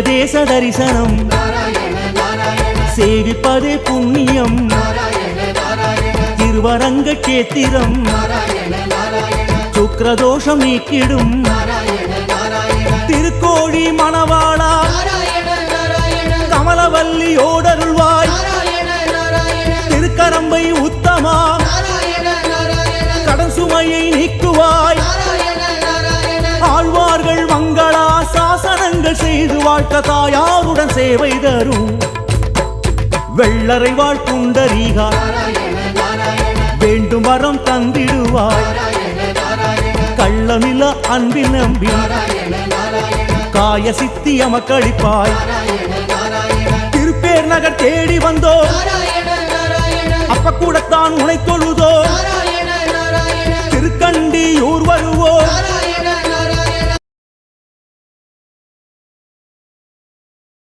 தேச தரிசனம் சேவிப்பதே புண்ணியம் திருவரங்க கேத்திரம் சுக்ரதோஷம் நீக்கிடும் திருக்கோழி மணவாளா கமலவல்லி ஓடருள்வாய் திருக்கரம்பை உத்தமா கடன் சுமையை நீக்குவாய் ஆழ்வார்கள் மங்களா சாசனங்கள் செய்து வாழ்க்க தாயாருடன் சேவை தரும் வெள்ளரை வாழ் புண்டரீகா வேண்டும் வரம் தந்திடுவாய் கள்ளமில்ல அன்பில் நம்பி காய சித்தி அமக்களிப்பாய் திருப்பேர் நகர் தேடி வந்தோ அப்ப கூடத்தான் உனை தொழுதோ திருக்கண்டியூர் வருவோ